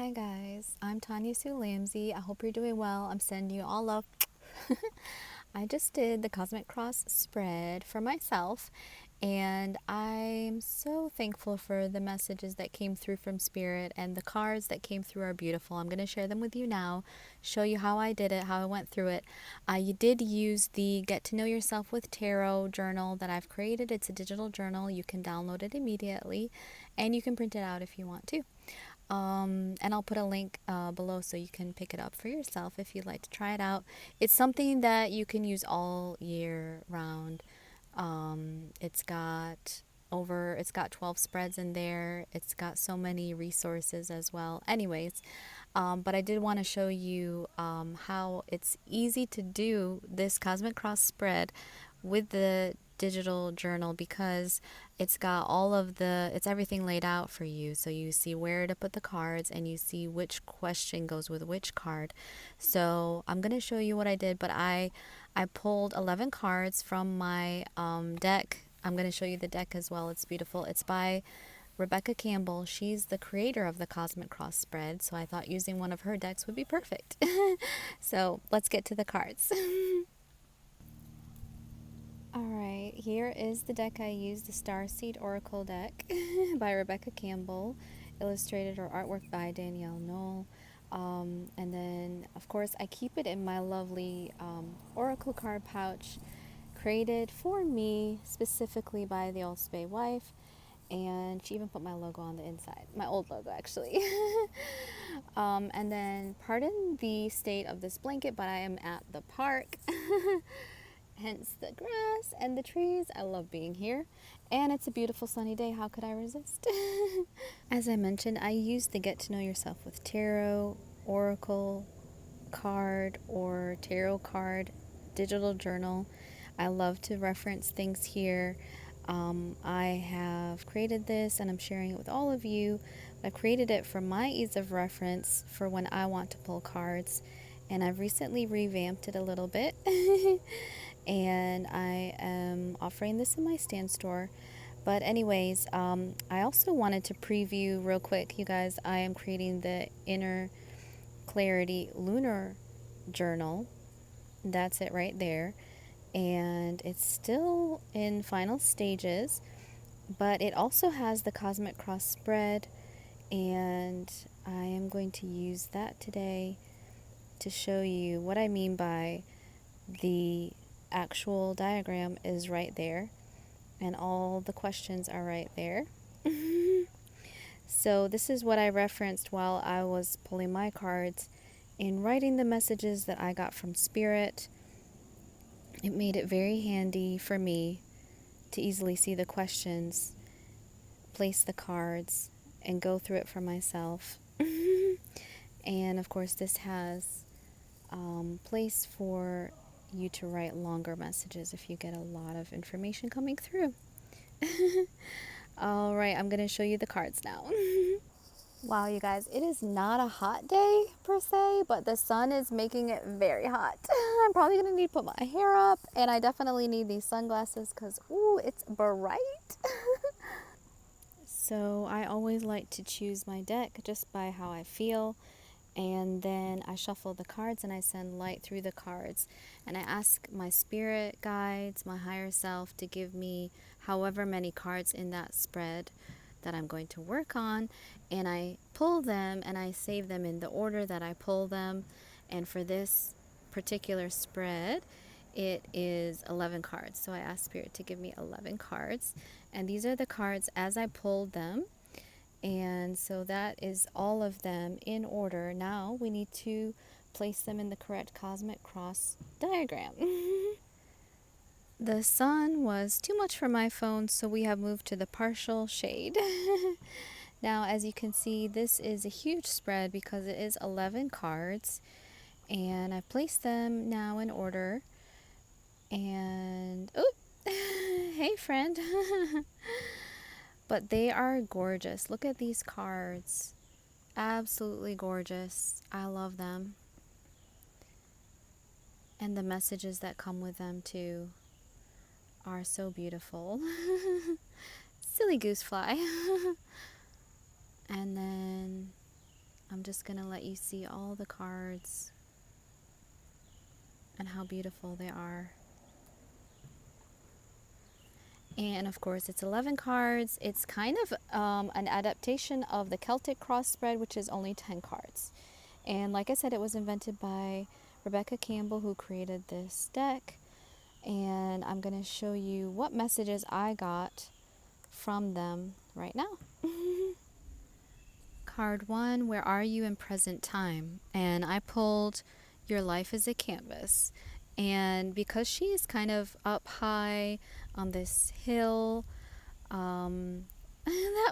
Hi guys, I'm Tanya Sue Lamsey. I hope you're doing well. I'm sending you all love. I just did the Cosmic Cross spread for myself, and I'm so thankful for the messages that came through from Spirit, and the cards that came through are beautiful. I'm going to share them with you now, show you how I did it, how I went through it. You did use the Get to Know Yourself with Tarot journal that I've created. It's a digital journal. You can download it immediately, and you can print it out if you want to. And I'll put a link below so you can pick it up for yourself if you'd like to try it out. It's something that you can use all year round. It's got 12 spreads in there. It's got so many resources as well. Anyways, but I did want to show you how it's easy to do this Cosmic Cross spread with the digital journal, because it's got it's everything laid out for you. So you see where to put the cards, and you see which question goes with which card. So I'm going to show you what I did, but I pulled 11 cards from my deck. I'm going to show you the deck as well. It's beautiful. It's by Rebecca Campbell. She's the creator of the Cosmic Cross spread, so I thought using one of her decks would be perfect. So let's get to the cards. Alright, here is the deck I used, the Starseed Oracle deck by Rebecca Campbell, illustrated or artwork by Danielle Knoll. And then, of course, I keep it in my lovely Oracle card pouch, created for me specifically by the Old Spay wife. And she even put my logo on the inside, my old logo actually. And then, pardon the state of this blanket, but I am at the park. Hence the grass and the trees. I love being here. And it's a beautiful sunny day. How could I resist? As I mentioned, I use the Get to Know Yourself with Tarot, Oracle card, or Tarot card digital journal. I love to reference things here. I have created this and I'm sharing it with all of you. I created it for my ease of reference for when I want to pull cards. And I've recently revamped it a little bit. And I am offering this in my stand store. But anyways, I also wanted to preview real quick, you guys. I am creating the Inner Clarity Lunar Journal. That's it right there. And it's still in final stages, but it also has the Cosmic Cross spread, and I am going to use that today to show you what I mean by the actual diagram is right there, and all the questions are right there. So this is what I referenced while I was pulling my cards in writing the messages that I got from Spirit. It made it very handy for me to easily see the questions, place the cards, and go through it for myself. And of course, this has place for you to write longer messages if you get a lot of information coming through. All right, I'm going to show you the cards now. Wow, you guys, it is not a hot day per se, but the sun is making it very hot. I'm probably going to need to put my hair up, and I definitely need these sunglasses because, ooh, it's bright. So I always like to choose my deck just by how I feel. And then I shuffle the cards and I send light through the cards. And I ask my spirit guides, my higher self, to give me however many cards in that spread that I'm going to work on. And I pull them and I save them in the order that I pull them. And for this particular spread, it is 11 cards. So I ask Spirit to give me 11 cards. And these are the cards as I pulled them. And so that is all of them in order. Now we need to place them in the correct Cosmic Cross diagram. The sun was too much for my phone, so we have moved to the partial shade. Now, as you can see, this is a huge spread because it is 11 cards. And I placed them now in order. And, oh, hey friend. But they are gorgeous. Look at these cards. Absolutely gorgeous. I love them. And the messages that come with them too are so beautiful. Silly goose fly. And then I'm just going to let you see all the cards and how beautiful they are. And of course, it's 11 cards. It's kind of an adaptation of the Celtic cross spread, which is only 10 cards. And like I said, it was invented by Rebecca Campbell, who created this deck. And I'm going to show you what messages I got from them right now. Card 1, where are you in present time? And I pulled your life is a canvas. And because she is kind of up high on this hill, that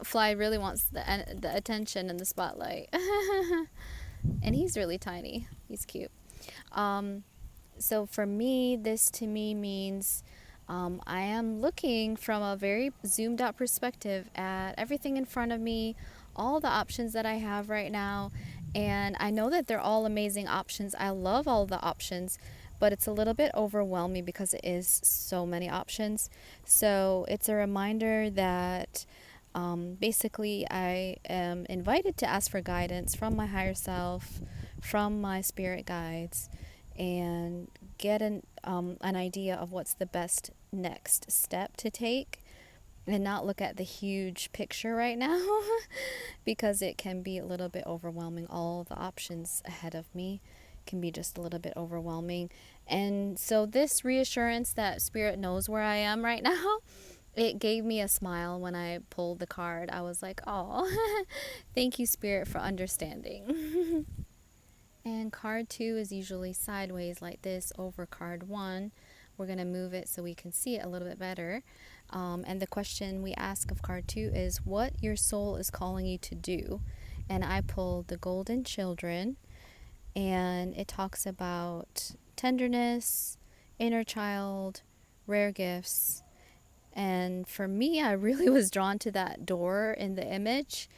fly really wants the attention and the spotlight. And he's really tiny. He's cute. So for me, this to me means I am looking from a very zoomed out perspective at everything in front of me, all the options that I have right now. And I know that they're all amazing options. I love all the options, but it's a little bit overwhelming because it is so many options. So it's a reminder that basically I am invited to ask for guidance from my higher self, from my spirit guides, and get an idea of what's the best next step to take, and not look at the huge picture right now because it can be a little bit overwhelming. All the options ahead of me can be just a little bit overwhelming. And so this reassurance that Spirit knows where I am right now, it gave me a smile when I pulled the card. I was like, oh, thank you, Spirit, for understanding. And card 2 is usually sideways like this over card 1. We're going to move it so we can see it a little bit better. And the question we ask of card 2 is what your soul is calling you to do. And I pulled the Golden Children, and it talks about tenderness, inner child, rare gifts. And for me, I really was drawn to that door in the image.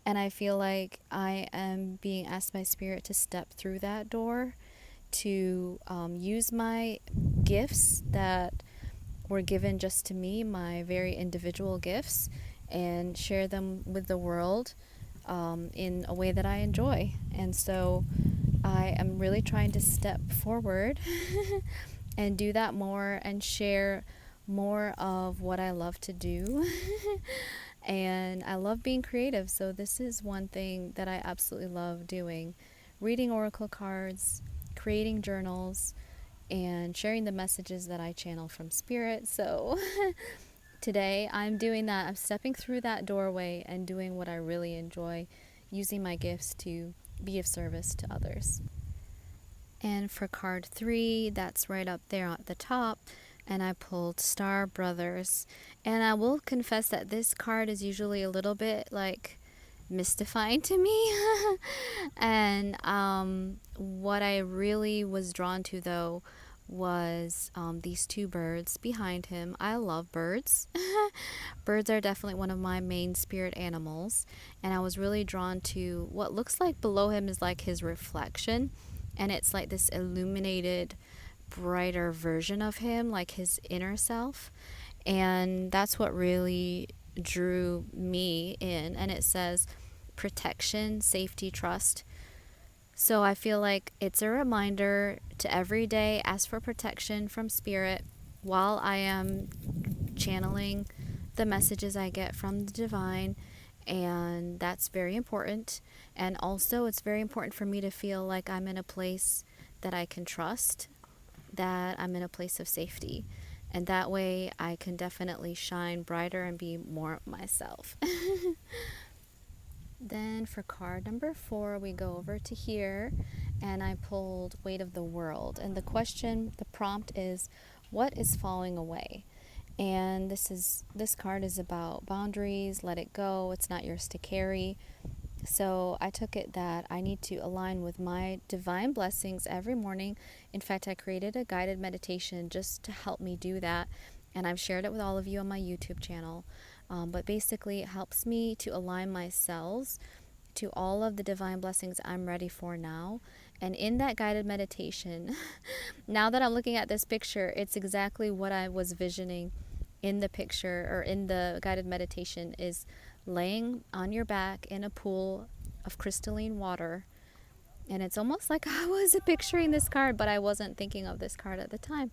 And I feel like I am being asked by Spirit to step through that door, to use my gifts that were given just to me, my very individual gifts, and share them with the world in a way that I enjoy. And so I am really trying to step forward and do that more and share more of what I love to do. And I love being creative, so this is one thing that I absolutely love doing. Reading oracle cards, creating journals, and sharing the messages that I channel from Spirit. So today I'm doing that. I'm stepping through that doorway and doing what I really enjoy, using my gifts to be of service to others. And for card 3, that's right up there at the top, and I pulled Star Brothers. And I will confess that this card is usually a little bit like mystifying to me. And what I really was drawn to though was these 2 birds behind him. I love birds. Birds are definitely one of my main spirit animals, and I was really drawn to what looks like below him is like his reflection, and it's like this illuminated, brighter version of him, like his inner self. And that's what really drew me in. And it says protection, safety, trust. So I feel like it's a reminder to every day ask for protection from Spirit while I am channeling the messages I get from the divine. And that's very important. And also it's very important for me to feel like I'm in a place that I can trust, that I'm in a place of safety. And that way I can definitely shine brighter and be more myself. Then for card number 4, we go over to here, and I pulled Weight of the World. And the question, the prompt is, what is falling away? And this card is about boundaries, let it go, it's not yours to carry. So I took it that I need to align with my divine blessings every morning. In fact, I created a guided meditation just to help me do that, and I've shared it with all of you on my YouTube channel. But basically, it helps me to align my cells to all of the divine blessings I'm ready for now. And in that guided meditation, now that I'm looking at this picture, it's exactly what I was visioning in the picture, or in the guided meditation, is laying on your back in a pool of crystalline water. And it's almost like I was picturing this card, but I wasn't thinking of this card at the time.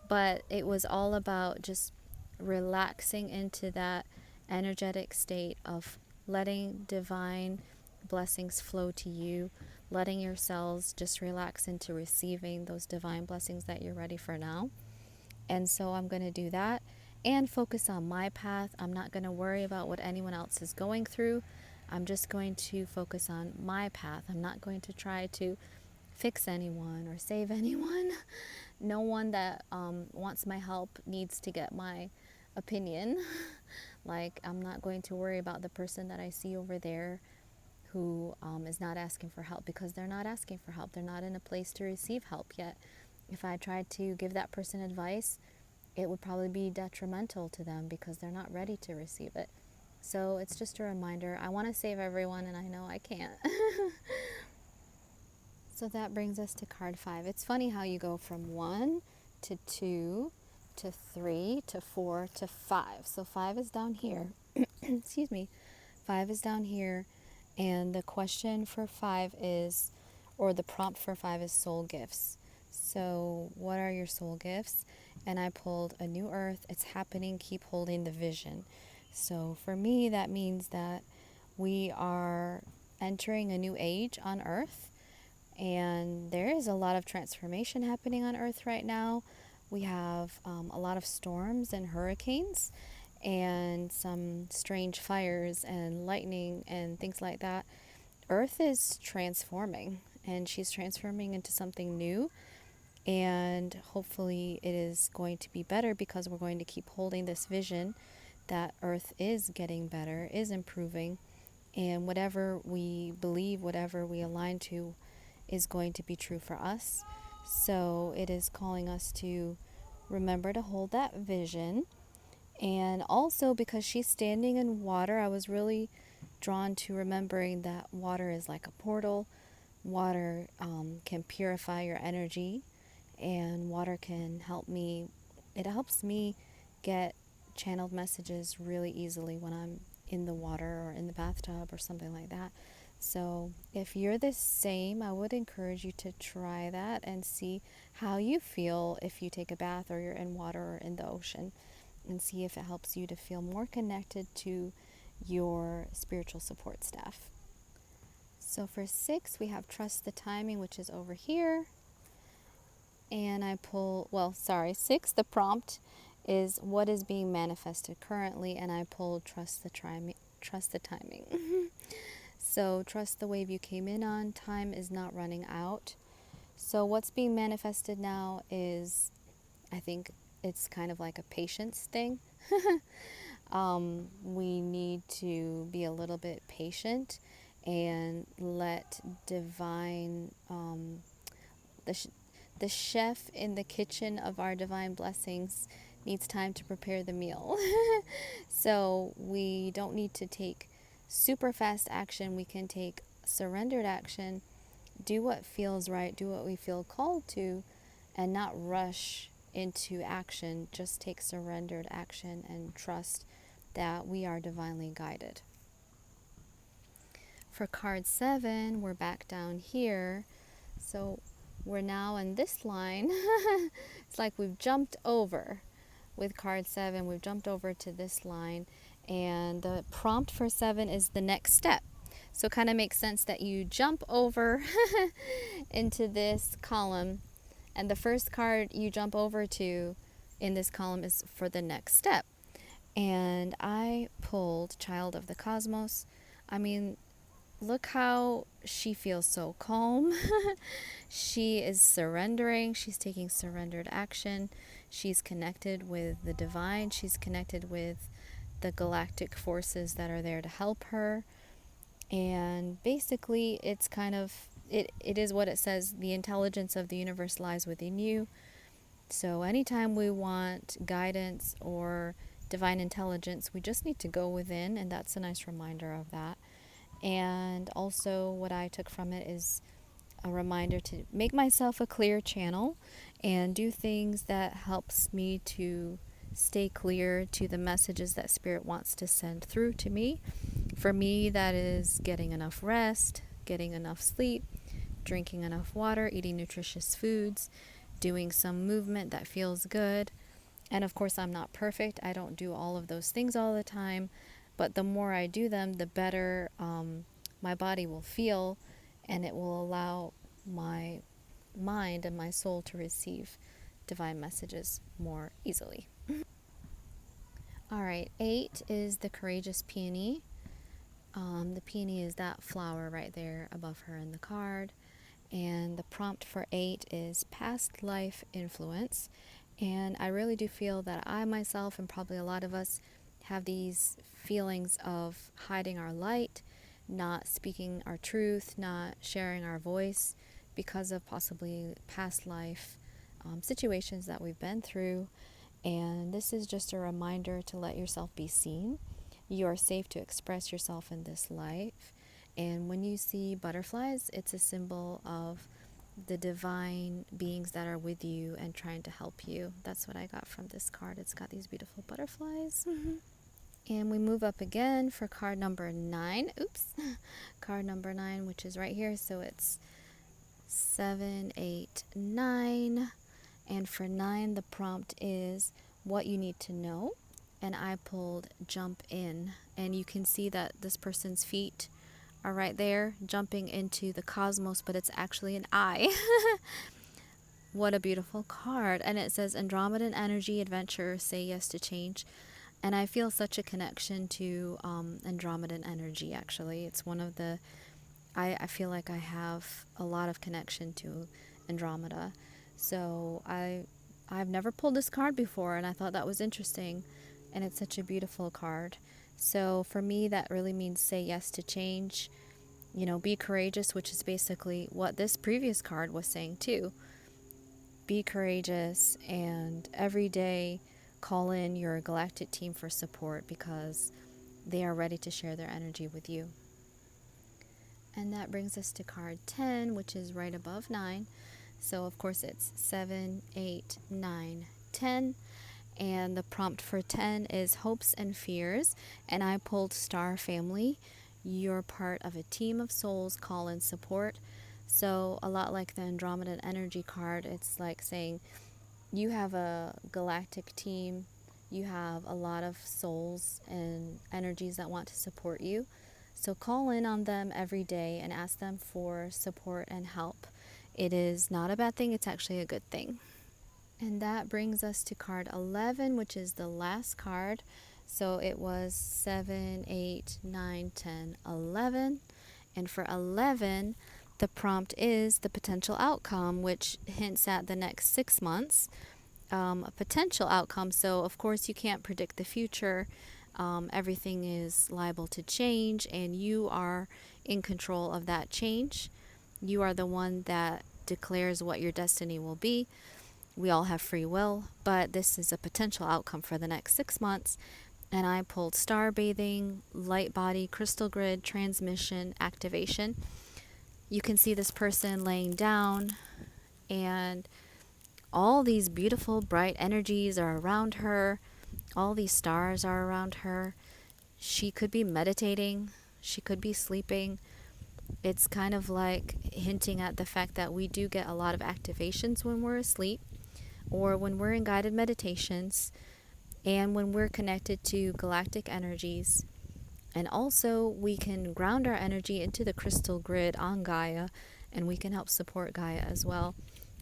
But it was all about just relaxing into that energetic state of letting divine blessings flow to you, letting your cells just relax into receiving those divine blessings that you're ready for now. And so I'm going to do that and focus on my path. I'm not going to worry about what anyone else is going through. I'm just going to focus on my path. I'm not going to try to fix anyone or save anyone. No one that wants my help needs to get my opinion. Like, I'm not going to worry about the person that I see over there who is not asking for help, because they're not asking for help. They're not in a place to receive help yet. If I tried to give that person advice, it would probably be detrimental to them because they're not ready to receive it. So it's just a reminder. I want to save everyone, and I know I can't. So that brings us to card 5. It's funny how you go from 1 to 2 to 3 to 4 to 5. So 5 is down here. Excuse me. 5 is down here. And the question for 5 is, or the prompt for 5 is soul gifts. So what are your soul gifts? And I pulled a new earth. It's happening. Keep holding the vision. So for me, that means that we are entering a new age on earth. And there is a lot of transformation happening on earth right now. We have a lot of storms and hurricanes and some strange fires and lightning and things like that. Earth is transforming, and she's transforming into something new. And hopefully it is going to be better, because we're going to keep holding this vision that Earth is getting better, is improving. And whatever we believe, whatever we align to, is going to be true for us. So it is calling us to remember to hold that vision. And also, because she's standing in water, I was really drawn to remembering that water is like a portal. Water can purify your energy, and water can help me. It helps me get channeled messages really easily when I'm in the water or in the bathtub or something like that. So if you're the same, I would encourage you to try that and see how you feel if you take a bath or you're in water or in the ocean, and see if it helps you to feel more connected to your spiritual support staff. So for 6, we have trust the timing, which is over here. And I pull, 6, the prompt is what is being manifested currently, and I pulled trust the timing. So trust the wave you came in on. Time is not running out. So what's being manifested now is, I think it's kind of like a patience thing. We need to be a little bit patient and let divine, the chef in the kitchen of our divine blessings needs time to prepare the meal. So we don't need to take super fast action. We can take surrendered action, do what feels right, do what we feel called to, and not rush into action. Just take surrendered action and trust that we are divinely guided. For card 7, we're back down here. So we're now in this line. It's like we've jumped over. With card 7, we've jumped over to this line. And the prompt for 7 is the next step. So it kind of makes sense that you jump over into this column, and the first card you jump over to in this column is for the next step. And I pulled Child of the Cosmos. I mean, look how she feels so calm. She is surrendering. She's taking surrendered action. She's connected with the divine. She's connected with the galactic forces that are there to help her. And basically, it's kind of, it is what it says, the intelligence of the universe lies within you. So anytime we want guidance or divine intelligence, we just need to go within, and that's a nice reminder of that. And also what I took from it is a reminder to make myself a clear channel and do things that helps me to stay clear to the messages that Spirit wants to send through to me. For me, that is getting enough rest, getting enough sleep, drinking enough water, eating nutritious foods, doing some movement that feels good. And of course, I'm not perfect. I don't do all of those things all the time. But the more I do them, the better my body will feel, and it will allow my mind and my soul to receive divine messages more easily. All right, 8 is the courageous peony. The peony is that flower right there above her in the card. And the prompt for 8 is past life influence. And I really do feel that I myself, and probably a lot of us, have these feelings of hiding our light, not speaking our truth, not sharing our voice because of possibly past life situations that we've been through. And this is just a reminder to let yourself be seen. You are safe to express yourself in this life. And when you see butterflies, it's a symbol of the divine beings that are with you and trying to help you. That's what I got from this card. It's got these beautiful butterflies. And we move up again for card number 9. Oops. Card number 9, which is right here. So it's 7, 8, 9. And for 9, the prompt is what you need to know. And I pulled jump in. And you can see that this person's feet are right there jumping into the cosmos, but it's actually an eye. What a beautiful card. And it says Andromedan energy, adventure, say yes to change. And I feel such a connection to Andromedan energy, actually. It's one of the, I feel like I have a lot of connection to Andromeda. So I've never pulled this card before, and I thought that was interesting. And it's such a beautiful card. So for me, that really means say yes to change. You know, be courageous, which is basically what this previous card was saying too. Be courageous, and every day call in your galactic team for support because they are ready to share their energy with you. And that brings us to card 10, which is right above 9. So of course it's 7, 8, 9, 10. And the prompt for 10 is hopes and fears. And I pulled Star Family. You're part of a team of souls, call in support. So a lot like the Andromedan energy card, it's like saying you have a galactic team, you have a lot of souls and energies that want to support you. So call in on them every day and ask them for support and help. It is not a bad thing, it's actually a good thing. And that brings us to card 11, which is the last card. So it was 7, 8, 9, 10, 11. And for 11, the prompt is the potential outcome, which hints at the next 6 months. A potential outcome. So, of course, you can't predict the future. Everything is liable to change, and you are in control of that change. You are the one that declares what your destiny will be. We all have free will, but this is a potential outcome for the next 6 months. And I pulled star bathing, light body, crystal grid, transmission, activation. You can see this person laying down, and all these beautiful, bright energies are around her. All these stars are around her. She could be meditating. She could be sleeping. It's kind of like hinting at the fact that we do get a lot of activations when we're asleep, or when we're in guided meditations, and when we're connected to galactic energies. And also, we can ground our energy into the crystal grid on Gaia, and we can help support Gaia as well.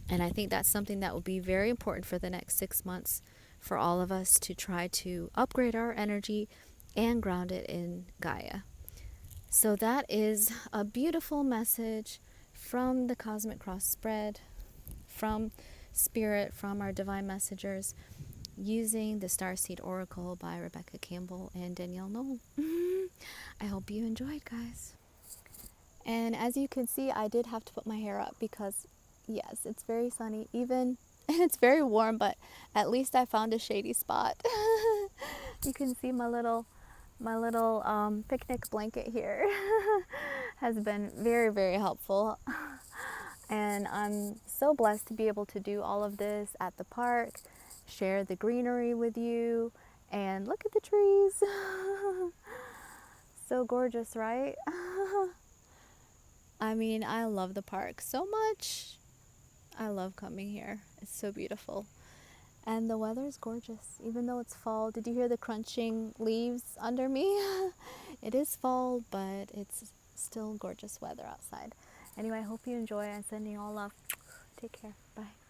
And I think that's something that will be very important for the next 6 months for all of us to try to upgrade our energy and ground it in Gaia. So that is a beautiful message from the Cosmic Cross Spread, from Spirit, from our Divine Messengers, using the Starseed Oracle by Rebecca Campbell and Danielle Knoll. I hope you enjoyed, guys. And as you can see, I did have to put my hair up because, yes, it's very sunny. Even it's very warm, but at least I found a shady spot. You can see my little picnic blanket here has been very, very helpful. And I'm so blessed to be able to do all of this at the park, share the greenery with you, and look at the trees. So gorgeous, right? I mean, I love the park so much. I love coming here. It's so beautiful. And the weather is gorgeous, even though it's fall. Did you hear the crunching leaves under me? It is fall, but it's still gorgeous weather outside. Anyway, I hope you enjoy. I'm sending you all love. Take care. Bye.